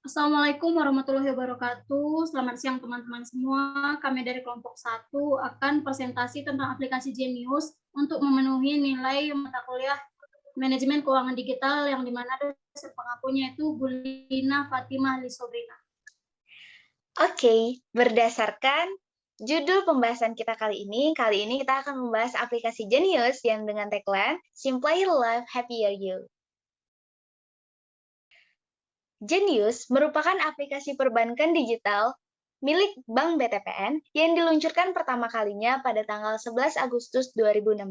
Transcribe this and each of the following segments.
Assalamualaikum warahmatullahi wabarakatuh. Selamat siang teman-teman semua. Kami dari kelompok 1 akan presentasi tentang aplikasi Genius untuk memenuhi nilai mata kuliah Manajemen Keuangan Digital yang di mana dosen pengampunya itu Bu Lina Fatimah Lisobrina. Oke, berdasarkan judul pembahasan kita kali ini kita akan membahas aplikasi Genius yang dengan tagline Simply Life Happier You. Genius merupakan aplikasi perbankan digital milik Bank BTPN yang diluncurkan pertama kalinya pada tanggal 11 Agustus 2016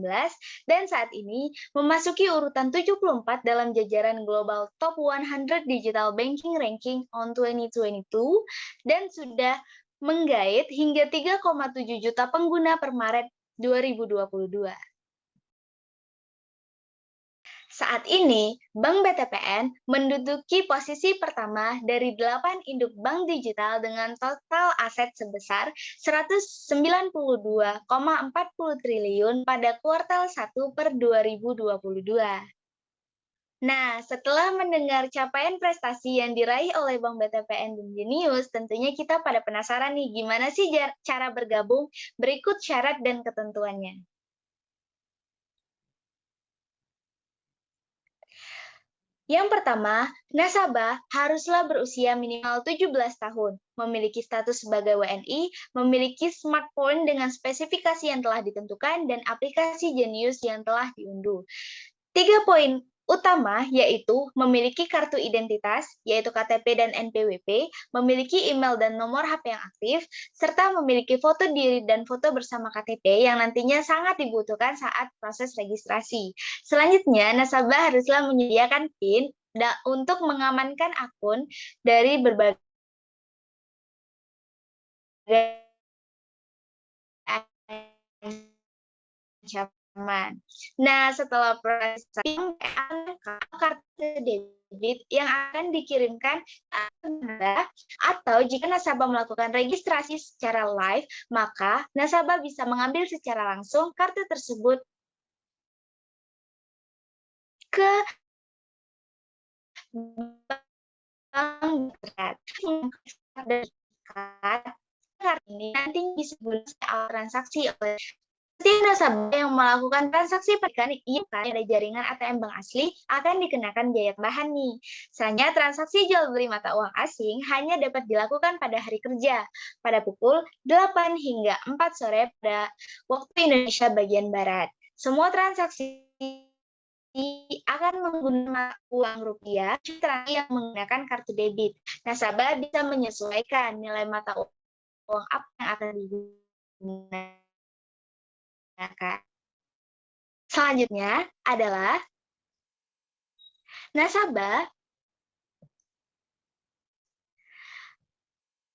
dan saat ini memasuki urutan 74 dalam jajaran Global Top 100 Digital Banking Ranking on 2022 dan sudah menggait hingga 3,7 juta pengguna per Maret 2022. Saat ini, Bank BTPN menduduki posisi pertama dari 8 induk bank digital dengan total aset sebesar 192,40 triliun pada kuartal 1 per 2022. Nah, setelah mendengar capaian prestasi yang diraih oleh Bank BTPN dan Genius, tentunya kita pada penasaran nih gimana sih cara bergabung? Berikut syarat dan ketentuannya. Yang pertama, nasabah haruslah berusia minimal 17 tahun, memiliki status sebagai WNI, memiliki smartphone dengan spesifikasi yang telah ditentukan, dan aplikasi Genius yang telah diunduh. 3 poin utama yaitu memiliki kartu identitas, yaitu KTP dan NPWP, memiliki email dan nomor HP yang aktif, serta memiliki foto diri dan foto bersama KTP yang nantinya sangat dibutuhkan saat proses registrasi. Selanjutnya, nasabah haruslah menyediakan PIN untuk mengamankan akun dari berbagai ancaman. Nah, setelah proses kartu debit yang akan dikirimkan atau jika nasabah melakukan registrasi secara live, maka nasabah bisa mengambil secara langsung kartu tersebut ke bank terdekat. Ini nanti bisa digunakan transaksi oleh setiap nasabah yang melakukan transaksi pernikahan yang ada jaringan ATM bank asli akan dikenakan biaya tambahan nih. Selanjutnya, transaksi jual beli mata uang asing hanya dapat dilakukan pada hari kerja, pada pukul 8 hingga 4 sore pada waktu Indonesia bagian Barat. Semua transaksi akan menggunakan uang rupiah yang menggunakan kartu debit. Nasabah bisa menyesuaikan nilai mata uang apa yang akan digunakan. Selanjutnya adalah nasabah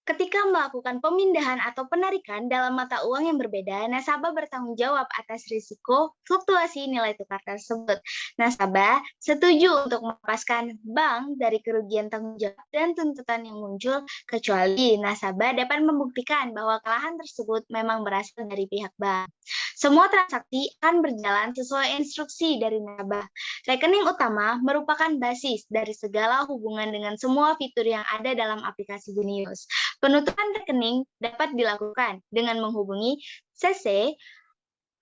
ketika melakukan pemindahan atau penarikan dalam mata uang yang berbeda, nasabah bertanggung jawab atas risiko fluktuasi nilai tukar tersebut. Nasabah setuju untuk melepaskan bank dari kerugian tanggung jawab dan tuntutan yang muncul, kecuali nasabah dapat membuktikan bahwa kesalahan tersebut memang berasal dari pihak bank. Semua transaksi akan berjalan sesuai instruksi dari nasabah. Rekening utama merupakan basis dari segala hubungan dengan semua fitur yang ada dalam aplikasi Genius. Penutupan rekening dapat dilakukan dengan menghubungi CC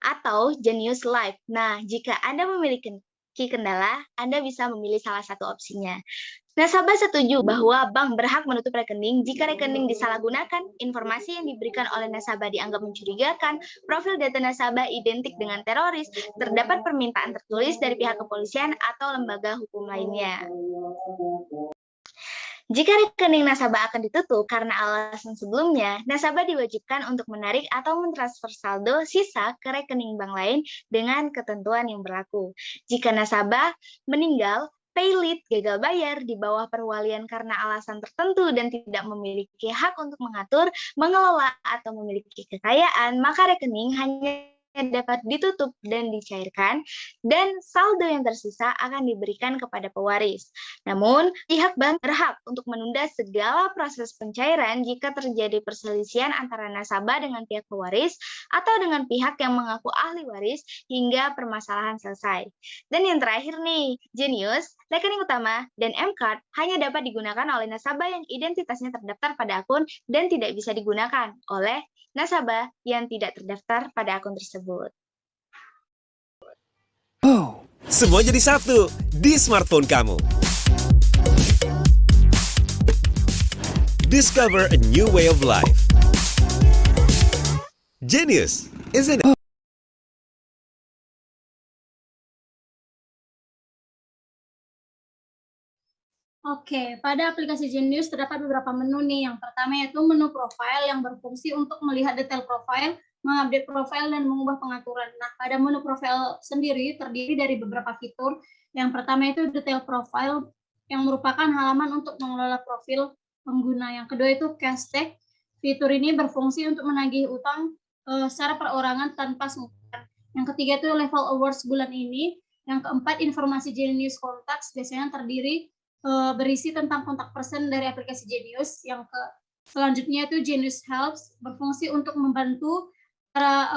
atau Genius Live. Nah, jika Anda memiliki kendala, Anda bisa memilih salah satu opsinya. Nasabah setuju bahwa bank berhak menutup rekening jika rekening disalahgunakan, informasi yang diberikan oleh nasabah dianggap mencurigakan, profil data nasabah identik dengan teroris, terdapat permintaan tertulis dari pihak kepolisian atau lembaga hukum lainnya. Jika rekening nasabah akan ditutup karena alasan sebelumnya, nasabah diwajibkan untuk menarik atau mentransfer saldo sisa ke rekening bank lain dengan ketentuan yang berlaku. Jika nasabah meninggal, pay late gagal bayar di bawah perwalian karena alasan tertentu dan tidak memiliki hak untuk mengatur, mengelola, atau memiliki kekayaan, maka rekening hanya yang dapat ditutup dan dicairkan, dan saldo yang tersisa akan diberikan kepada pewaris. Namun, pihak bank berhak untuk menunda segala proses pencairan jika terjadi perselisihan antara nasabah dengan pihak pewaris atau dengan pihak yang mengaku ahli waris hingga permasalahan selesai. Dan yang terakhir nih, Genius, rekening utama, dan M-Card hanya dapat digunakan oleh nasabah yang identitasnya terdaftar pada akun dan tidak bisa digunakan oleh nasabah yang tidak terdaftar pada akun tersebut. Oh, semua jadi satu di smartphone kamu. Discover a new way of life. Genius, isn't it? Oke, pada aplikasi Genius terdapat beberapa menu nih. Yang pertama yaitu menu profile yang berfungsi untuk melihat detail profile, mengupdate profile, dan mengubah pengaturan. Nah, pada menu profile sendiri terdiri dari beberapa fitur. Yang pertama itu detail profile yang merupakan halaman untuk mengelola profil pengguna. Yang kedua itu cash tag. Fitur ini berfungsi untuk menagih utang secara perorangan tanpa sungkan. Yang ketiga itu level awards bulan ini. Yang keempat informasi Genius Contacts biasanya terdiri berisi tentang kontak person dari aplikasi Genius. Yang selanjutnya itu Genius Helps, berfungsi untuk membantu para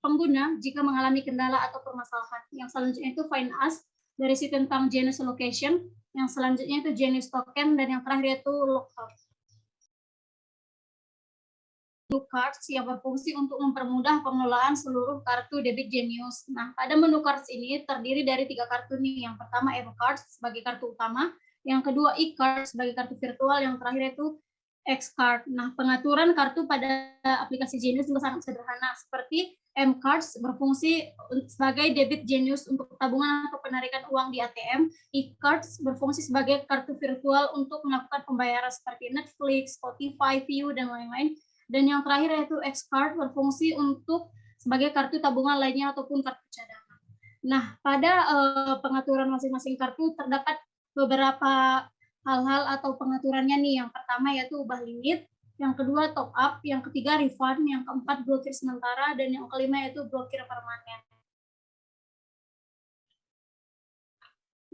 pengguna jika mengalami kendala atau permasalahan. Yang selanjutnya itu Find Us, berisi tentang Genius Location. Yang selanjutnya itu Genius Token, dan yang terakhir itu Lookout. Cards yang berfungsi untuk mempermudah pengelolaan seluruh kartu debit Genius. Nah, pada menu cards ini terdiri dari 3 kartu nih. Yang pertama M-Cards sebagai kartu utama, yang kedua E-Card sebagai kartu virtual, yang terakhir itu X-Card. Nah, pengaturan kartu pada aplikasi Genius juga sangat sederhana, seperti M-Cards berfungsi sebagai debit Genius untuk tabungan atau penarikan uang di ATM, E-Cards berfungsi sebagai kartu virtual untuk melakukan pembayaran seperti Netflix, Spotify, View, dan lain-lain. Dan yang terakhir yaitu X-Card berfungsi untuk sebagai kartu tabungan lainnya ataupun kartu cadangan. Nah, pada pengaturan masing-masing kartu terdapat beberapa hal-hal atau pengaturannya nih. Yang pertama yaitu ubah limit, yang kedua top up, yang ketiga refund, yang keempat blokir sementara, dan yang kelima yaitu blokir permanen.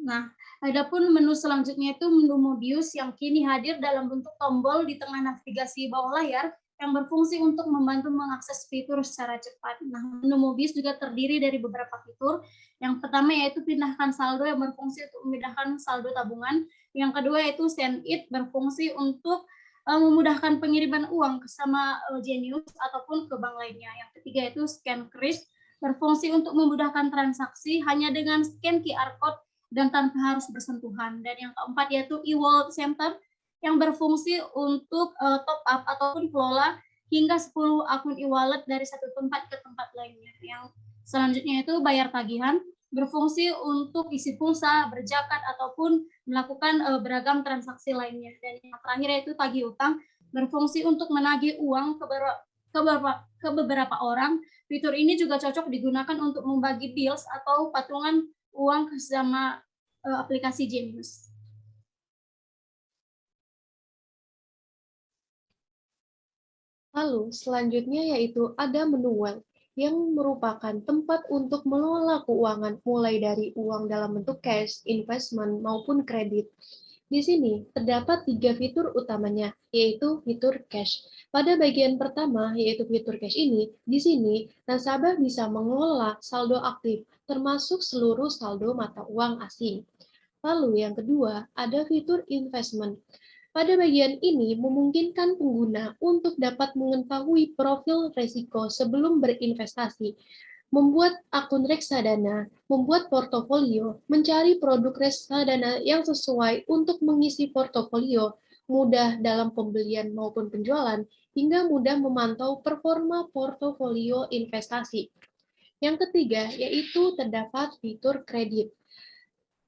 Nah, adapun menu selanjutnya itu menu Mobius yang kini hadir dalam bentuk tombol di tengah navigasi bawah layar yang berfungsi untuk membantu mengakses fitur secara cepat. Nah, menu Mobius juga terdiri dari beberapa fitur. Yang pertama yaitu pindahkan saldo yang berfungsi untuk memindahkan saldo tabungan. Yang kedua yaitu Send It berfungsi untuk memudahkan pengiriman uang ke sama Genius ataupun ke bank lainnya. Yang ketiga yaitu Scan Kris berfungsi untuk memudahkan transaksi hanya dengan scan QR code dan tanpa harus bersentuhan. Dan yang keempat yaitu e-wallet center yang berfungsi untuk top up ataupun kelola hingga 10 akun e-wallet dari satu tempat ke tempat lainnya. Yang selanjutnya itu bayar tagihan, berfungsi untuk isi pulsa, berzakat, ataupun melakukan beragam transaksi lainnya. Dan yang terakhir yaitu tagih utang, berfungsi untuk menagih uang ke beberapa orang. Fitur ini juga cocok digunakan untuk membagi bills atau patungan uang bersama aplikasi Genius. Lalu selanjutnya yaitu ada menu Wealth yang merupakan tempat untuk mengelola keuangan mulai dari uang dalam bentuk cash, investment, maupun kredit. Di sini terdapat 3 fitur utamanya, yaitu fitur cash. Pada bagian pertama, yaitu fitur cash ini, di sini nasabah bisa mengelola saldo aktif, termasuk seluruh saldo mata uang asing. Lalu yang kedua, ada fitur investment. Pada bagian ini memungkinkan pengguna untuk dapat mengetahui profil risiko sebelum berinvestasi, membuat akun reksadana, membuat portofolio, mencari produk reksadana yang sesuai untuk mengisi portofolio, mudah dalam pembelian maupun penjualan, hingga mudah memantau performa portofolio investasi. Yang ketiga, yaitu terdapat fitur kredit.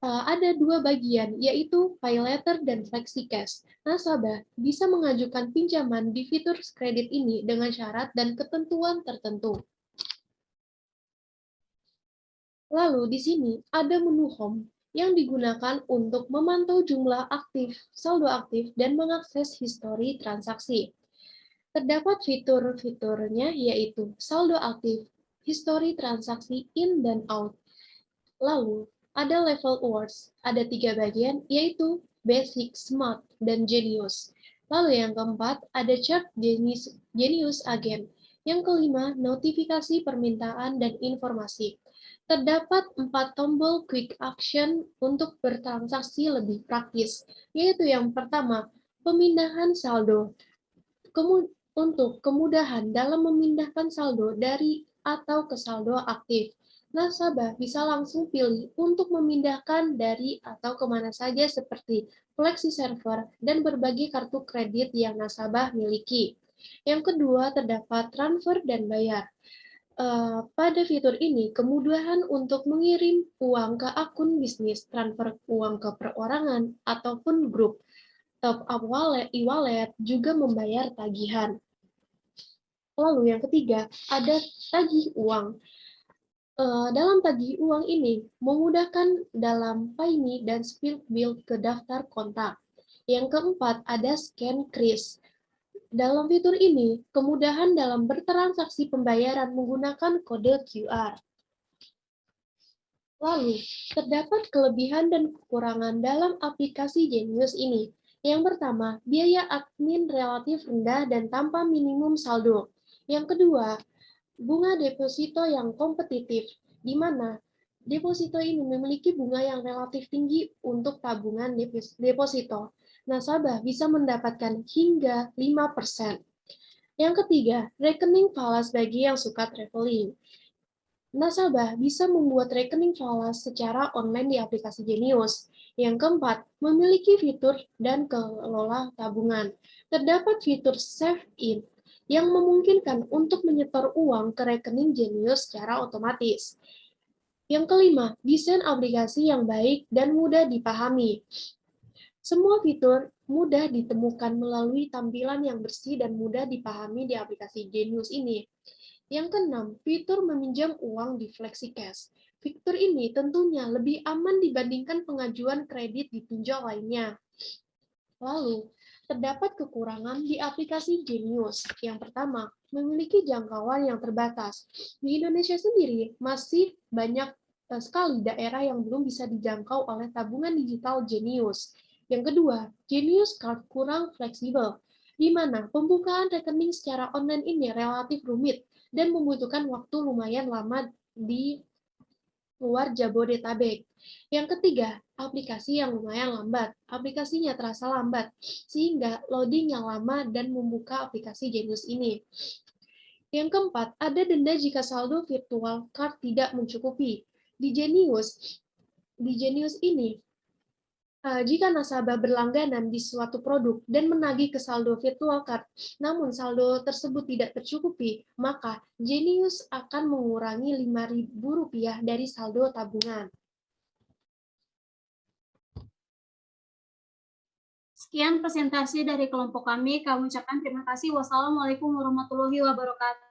Ada 2 bagian, yaitu Pay Later dan FlexiCash. Nasabah bisa mengajukan pinjaman di fitur kredit ini dengan syarat dan ketentuan tertentu. Lalu di sini ada menu Home yang digunakan untuk memantau jumlah aktif, saldo aktif, dan mengakses histori transaksi. Terdapat fitur-fiturnya yaitu saldo aktif, histori transaksi in dan out. Lalu, ada level awards, ada 3 bagian, yaitu Basic, Smart, dan Genius. Lalu yang keempat, ada chart Genius Agent. Yang kelima, notifikasi permintaan dan informasi. Terdapat 4 tombol quick action untuk bertransaksi lebih praktis, yaitu yang pertama, pemindahan saldo. Untuk kemudahan dalam memindahkan saldo dari atau ke saldo aktif, nasabah bisa langsung pilih untuk memindahkan dari atau kemana saja seperti flexi server dan berbagai kartu kredit yang nasabah miliki. Yang kedua, terdapat transfer dan bayar. Pada fitur ini, kemudahan untuk mengirim uang ke akun bisnis, transfer uang ke perorangan, ataupun grup, top up wallet, e-wallet, juga membayar tagihan. Lalu yang ketiga, ada tagih uang. Dalam tagih uang ini, memudahkan dalam PayMe dan split bill ke daftar kontak. Yang keempat, ada scan kris. Dalam fitur ini, kemudahan dalam bertransaksi pembayaran menggunakan kode QR. Lalu, terdapat kelebihan dan kekurangan dalam aplikasi Genius ini. Yang pertama, biaya admin relatif rendah dan tanpa minimum saldo. Yang kedua, bunga deposito yang kompetitif, di mana deposito ini memiliki bunga yang relatif tinggi untuk tabungan deposito. Nasabah bisa mendapatkan hingga 5%. Yang ketiga, rekening falas bagi yang suka traveling. Nasabah bisa membuat rekening falas secara online di aplikasi Genius. Yang keempat, memiliki fitur dan kelola tabungan. Terdapat fitur Save In yang memungkinkan untuk menyetor uang ke rekening Genius secara otomatis. Yang kelima, desain aplikasi yang baik dan mudah dipahami. Semua fitur mudah ditemukan melalui tampilan yang bersih dan mudah dipahami di aplikasi Genius ini. Yang keenam, fitur meminjam uang di FlexiCash. Fitur ini tentunya lebih aman dibandingkan pengajuan kredit di pinjol lainnya. Lalu, terdapat kekurangan di aplikasi Genius. Yang pertama, memiliki jangkauan yang terbatas. Di Indonesia sendiri, masih banyak sekali daerah yang belum bisa dijangkau oleh tabungan digital Genius. Yang kedua, Genius Card kurang fleksibel, di mana pembukaan rekening secara online ini relatif rumit dan membutuhkan waktu lumayan lama di luar Jabodetabek. Yang ketiga, aplikasi yang lumayan lambat. Aplikasinya terasa lambat, sehingga loading yang lama dan membuka aplikasi Genius ini. Yang keempat, ada denda jika saldo virtual card tidak mencukupi. Di Genius ini, jika nasabah berlangganan di suatu produk dan menagih ke saldo virtual card, namun saldo tersebut tidak tercukupi, maka Genius akan mengurangi Rp5.000 dari saldo tabungan. Sekian presentasi dari kelompok kami. Kami ucapkan terima kasih. Wassalamualaikum warahmatullahi wabarakatuh.